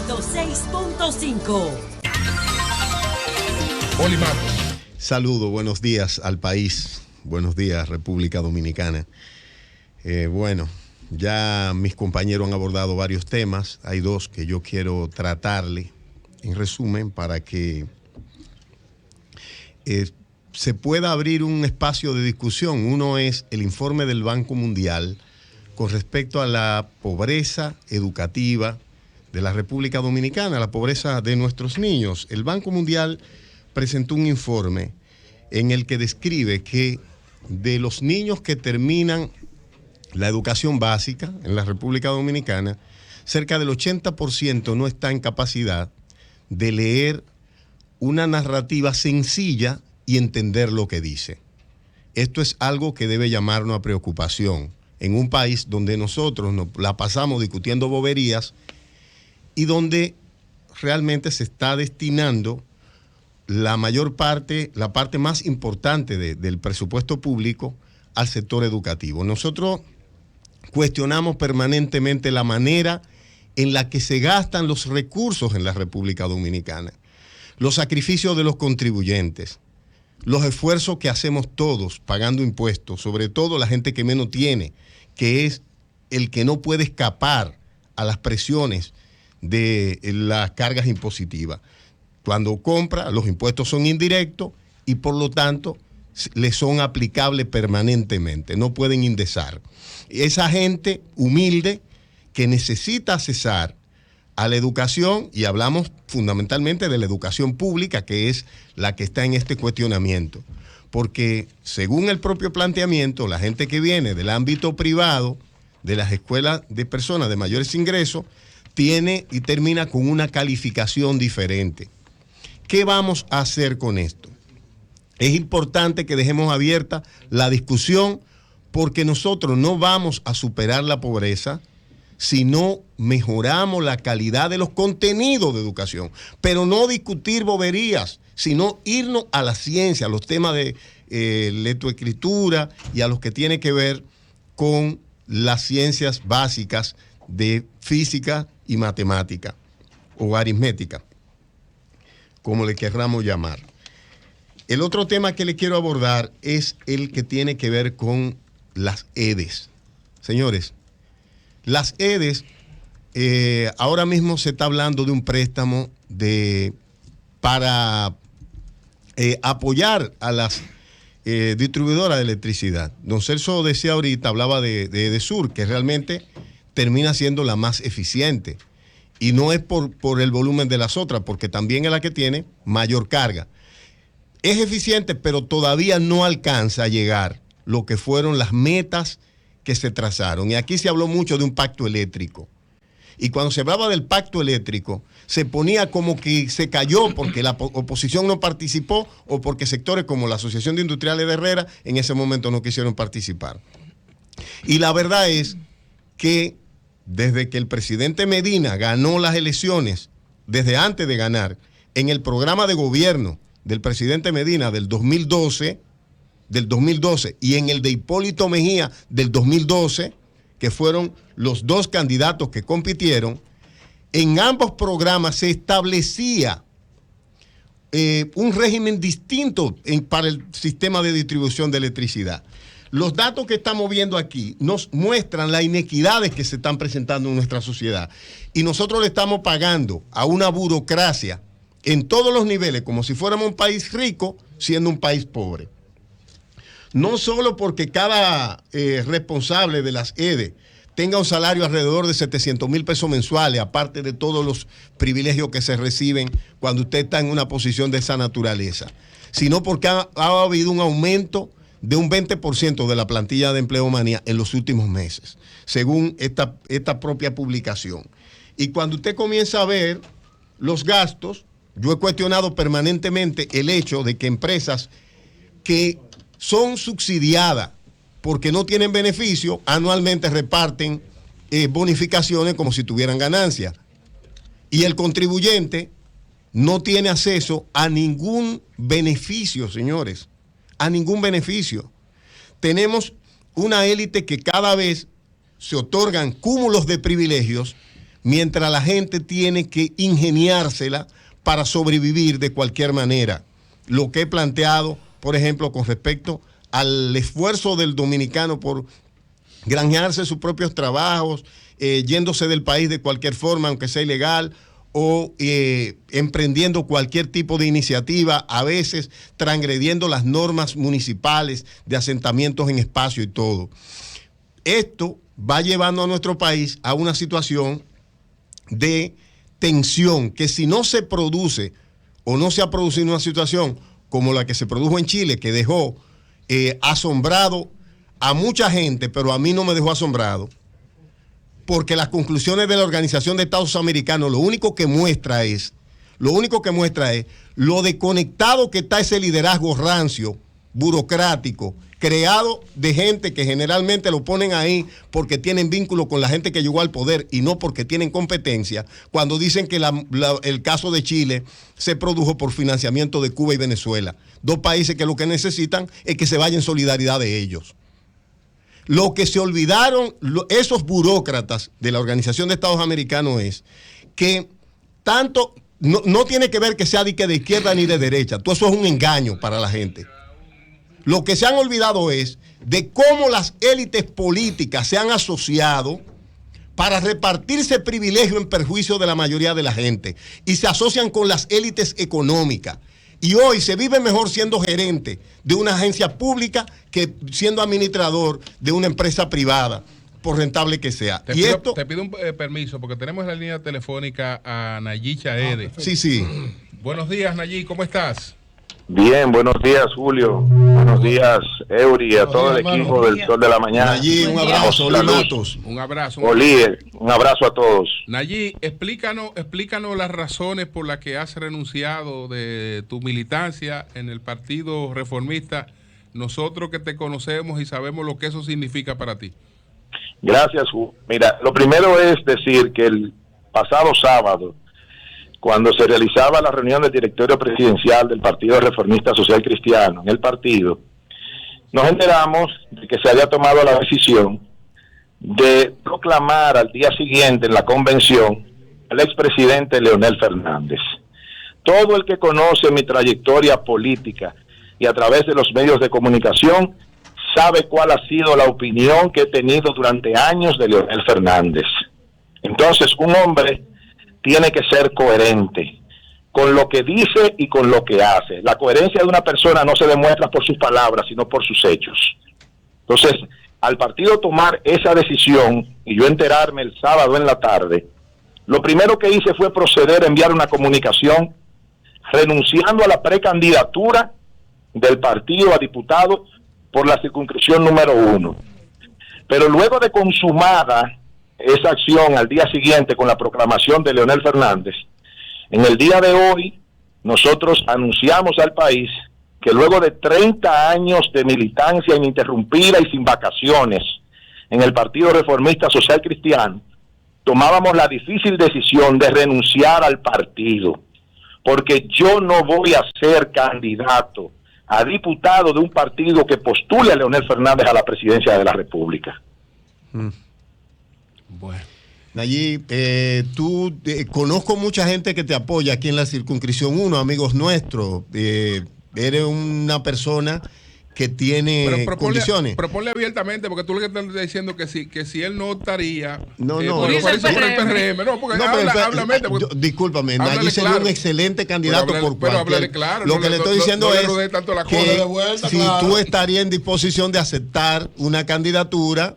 106.5. Oli Matos. Saludo, buenos días al país, buenos días República Dominicana. Bueno, ya mis compañeros han abordado varios temas, hay dos que yo quiero tratarle en resumen para que se pueda abrir un espacio de discusión. Uno es el informe del Banco Mundial con respecto a la pobreza educativa de la República Dominicana, la pobreza de nuestros niños. El Banco Mundial presentó un informe en el que describe que de los niños que terminan la educación básica en la República Dominicana, cerca del 80% no está en capacidad de leer una narrativa sencilla y entender lo que dice. Esto es algo que debe llamarnos a preocupación en un país donde nosotros nos la pasamos discutiendo boberías y donde realmente se está destinando la mayor parte, la parte más importante del presupuesto público al sector educativo. Nosotros cuestionamos permanentemente la manera en la que se gastan los recursos en la República Dominicana, los sacrificios de los contribuyentes, los esfuerzos que hacemos todos pagando impuestos, sobre todo la gente que menos tiene, que es el que no puede escapar a las presiones de las cargas impositivas. Cuando compra, los impuestos son indirectos y por lo tanto le son aplicables permanentemente, no pueden indexar. Esa gente humilde que necesita accesar a la educación, y hablamos fundamentalmente de la educación pública, que es la que está en este cuestionamiento, porque según el propio planteamiento, la gente que viene del ámbito privado, de las escuelas de personas de mayores ingresos, tiene y termina con una calificación diferente. ¿Qué vamos a hacer con esto? Es importante que dejemos abierta la discusión porque nosotros no vamos a superar la pobreza si no mejoramos la calidad de los contenidos de educación. Pero no discutir boberías, sino irnos a la ciencia, a los temas de lectoescritura y a los que tiene que ver con las ciencias básicas de física y matemática o aritmética, como le querramos llamar. El otro tema que le quiero abordar es el que tiene que ver con las EDES. Señores, las EDES, ahora mismo se está hablando de un préstamo para apoyar a las distribuidoras de electricidad. Don Celso decía ahorita, hablaba de EDESUR, que realmente termina siendo la más eficiente. Y no es por el volumen de las otras, porque también es la que tiene mayor carga. Es eficiente, pero todavía no alcanza a llegar lo que fueron las metas que se trazaron. Y aquí se habló mucho de un pacto eléctrico. Y cuando se hablaba del pacto eléctrico, se ponía como que se cayó porque la oposición no participó o porque sectores como la Asociación de Industriales de Herrera en ese momento no quisieron participar. Y la verdad es que desde que el presidente Medina ganó las elecciones, desde antes de ganar, en el programa de gobierno del presidente Medina del 2012 y en el de Hipólito Mejía del 2012, que fueron los dos candidatos que compitieron, en ambos programas se establecía un régimen distinto para el sistema de distribución de electricidad. Los datos que estamos viendo aquí nos muestran las inequidades que se están presentando en nuestra sociedad. Y nosotros le estamos pagando a una burocracia en todos los niveles, como si fuéramos un país rico, siendo un país pobre. No solo porque cada responsable de las EDE tenga un salario alrededor de 700,000 pesos mensuales, aparte de todos los privilegios que se reciben cuando usted está en una posición de esa naturaleza, sino porque ha habido un aumento de un 20% de la plantilla de Empleomanía en los últimos meses, según esta propia publicación. Y cuando usted comienza a ver los gastos, yo he cuestionado permanentemente el hecho de que empresas que son subsidiadas porque no tienen beneficio, anualmente reparten bonificaciones como si tuvieran ganancias. Y el contribuyente no tiene acceso a ningún beneficio, señores, a ningún beneficio. Tenemos una élite que cada vez se otorgan cúmulos de privilegios mientras la gente tiene que ingeniársela para sobrevivir de cualquier manera. Lo que he planteado, por ejemplo, con respecto al esfuerzo del dominicano por granjearse sus propios trabajos, yéndose del país de cualquier forma, aunque sea ilegal, o emprendiendo cualquier tipo de iniciativa, a veces transgrediendo las normas municipales de asentamientos en espacio y todo. Esto va llevando a nuestro país a una situación de tensión, que si no se produce o no se ha producido una situación como la que se produjo en Chile, que dejó asombrado a mucha gente, pero a mí no me dejó asombrado, porque las conclusiones de la Organización de Estados Americanos lo único que muestra es lo desconectado que está ese liderazgo rancio, burocrático, creado de gente que generalmente lo ponen ahí porque tienen vínculo con la gente que llegó al poder y no porque tienen competencia, cuando dicen que el caso de Chile se produjo por financiamiento de Cuba y Venezuela, dos países que lo que necesitan es que se vaya en solidaridad de ellos. Lo que se olvidaron esos burócratas de la Organización de Estados Americanos es que tanto, no tiene que ver que sea de izquierda ni de derecha, todo eso es un engaño para la gente. Lo que se han olvidado es de cómo las élites políticas se han asociado para repartirse privilegio en perjuicio de la mayoría de la gente y se asocian con las élites económicas. Y hoy se vive mejor siendo gerente de una agencia pública que siendo administrador de una empresa privada, por rentable que sea. Te pido un permiso, porque tenemos en la línea telefónica a Nayib Chaede. Sí. Buenos días, Nayib, ¿cómo estás? Bien, buenos días, Julio. Buenos días, Eury, a todo el equipo del Sol de la Mañana. Nayib, un abrazo. Oli Matos. Un abrazo. Un abrazo a todos. Nayib, explícanos las razones por las que has renunciado de tu militancia en el Partido Reformista. Nosotros que te conocemos y sabemos lo que eso significa para ti. Gracias, Julio. Mira, lo primero es decir que el pasado sábado, cuando se realizaba la reunión del directorio presidencial del Partido Reformista Social Cristiano en el partido, nos enteramos de que se había tomado la decisión de proclamar al día siguiente en la convención al expresidente Leonel Fernández. Todo el que conoce mi trayectoria política y a través de los medios de comunicación sabe cuál ha sido la opinión que he tenido durante años de Leonel Fernández. Entonces, un hombre tiene que ser coherente con lo que dice y con lo que hace. La coherencia de una persona no se demuestra por sus palabras, sino por sus hechos. Entonces, al partido tomar esa decisión y yo enterarme el sábado en la tarde, lo primero que hice fue proceder a enviar una comunicación renunciando a la precandidatura del partido a diputado por la circunscripción número 1. Pero luego de consumada esa acción al día siguiente con la proclamación de Leonel Fernández, en el día de hoy nosotros anunciamos al país que luego de 30 años de militancia ininterrumpida y sin vacaciones en el Partido Reformista Social Cristiano, tomábamos la difícil decisión de renunciar al partido, porque yo no voy a ser candidato a diputado de un partido que postule a Leonel Fernández a la presidencia de la República. Bueno. Nayib, conozco mucha gente que te apoya aquí en la circunscripción 1, amigos nuestros. Eres una persona que tiene condiciones. Proponle abiertamente, porque tú lo que estás diciendo que si él no estaría por el PRM. No, porque háblamente. Discúlpame, Nayib sería un excelente candidato por cualquier. Claro, lo que le estoy diciendo es que si tú estarías en disposición de aceptar una candidatura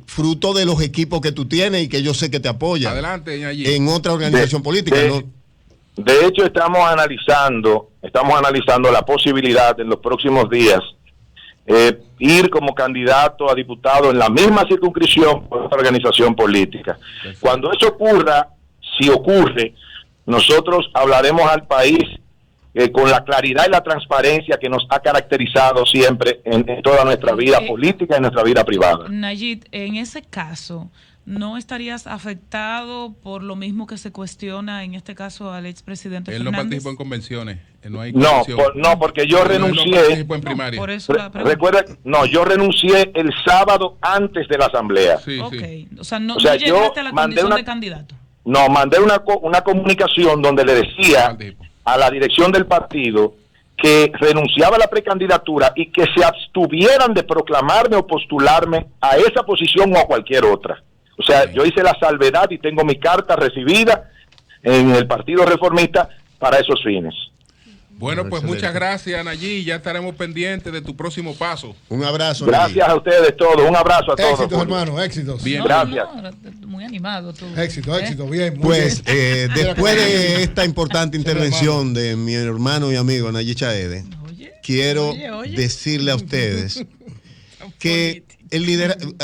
fruto de los equipos que tú tienes y que yo sé que te apoyan. Adelante, Nayib. En otra organización política, ¿no? De hecho, estamos analizando la posibilidad en los próximos días ir como candidato a diputado en la misma circunscripción por otra organización política. Perfecto. Cuando eso ocurra, si ocurre, nosotros hablaremos al país con la claridad y la transparencia que nos ha caracterizado siempre en toda nuestra vida política y en nuestra vida privada. Nayib, en ese caso, ¿no estarías afectado por lo mismo que se cuestiona en este caso al expresidente Fernández? Él no participó en convenciones. No, porque yo renuncié. No en primaria. Por eso recuerda, yo renuncié el sábado antes de la asamblea. Sí. O sea, no llegaste a la condición de candidato. No, mandé una comunicación donde le decía a la dirección del partido que renunciaba a la precandidatura y que se abstuvieran de proclamarme o postularme a esa posición o a cualquier otra. O sea, yo hice la salvedad y tengo mi carta recibida en el Partido Reformista para esos fines. Bueno, pues muchas gracias, Nayib. Ya estaremos pendientes de tu próximo paso. Un abrazo. Gracias Nayib. a ustedes todos. Un abrazo a todos. Éxitos, hermano, éxitos. Bien, gracias. Muy animado tú. Éxito, bien. Muy Pues bien. después de esta importante intervención de mi hermano y amigo Nayib Chaede, quiero decirle a ustedes que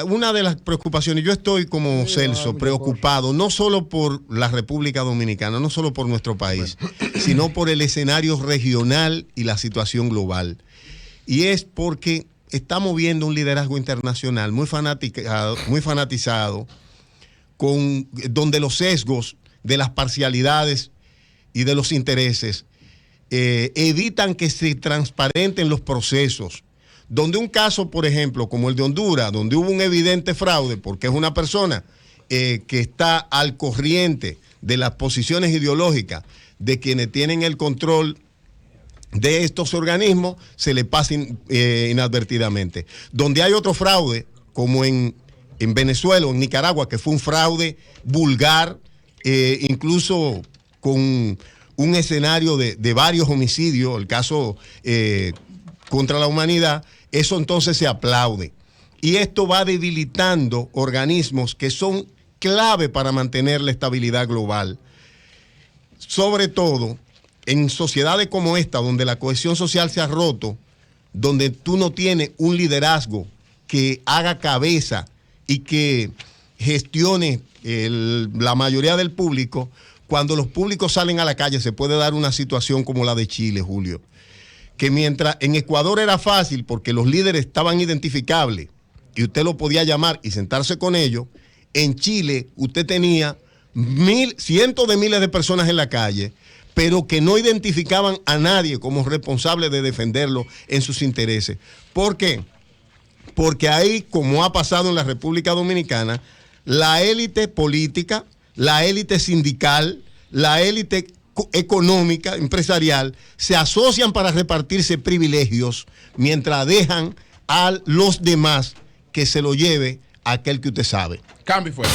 una de las preocupaciones, yo estoy como Celso preocupado no solo por la República Dominicana, no solo por nuestro país, sino por el escenario regional y la situación global. Y es porque estamos viendo un liderazgo internacional muy fanatizado, donde los sesgos de las parcialidades y de los intereses evitan que se transparenten los procesos. Donde un caso, por ejemplo, como el de Honduras, donde hubo un evidente fraude, porque es una persona que está al corriente de las posiciones ideológicas de quienes tienen el control de estos organismos, se le pasa inadvertidamente. Donde hay otro fraude, como en Venezuela o en Nicaragua, que fue un fraude vulgar, incluso con un escenario de varios homicidios, el caso contra la humanidad, eso entonces se aplaude. Y esto va debilitando organismos que son clave para mantener la estabilidad global. Sobre todo en sociedades como esta, donde la cohesión social se ha roto, donde tú no tienes un liderazgo que haga cabeza y que gestione la mayoría del público, cuando los públicos salen a la calle se puede dar una situación como la de Chile, Julio. Que mientras en Ecuador era fácil porque los líderes estaban identificables y usted lo podía llamar y sentarse con ellos, en Chile usted tenía cientos de miles de personas en la calle, pero que no identificaban a nadie como responsable de defenderlo en sus intereses. ¿Por qué? Porque ahí, como ha pasado en la República Dominicana, la élite política, la élite sindical, la élite económica, empresarial, se asocian para repartirse privilegios mientras dejan a los demás que se lo lleve aquel que usted sabe. Cambio y fuera.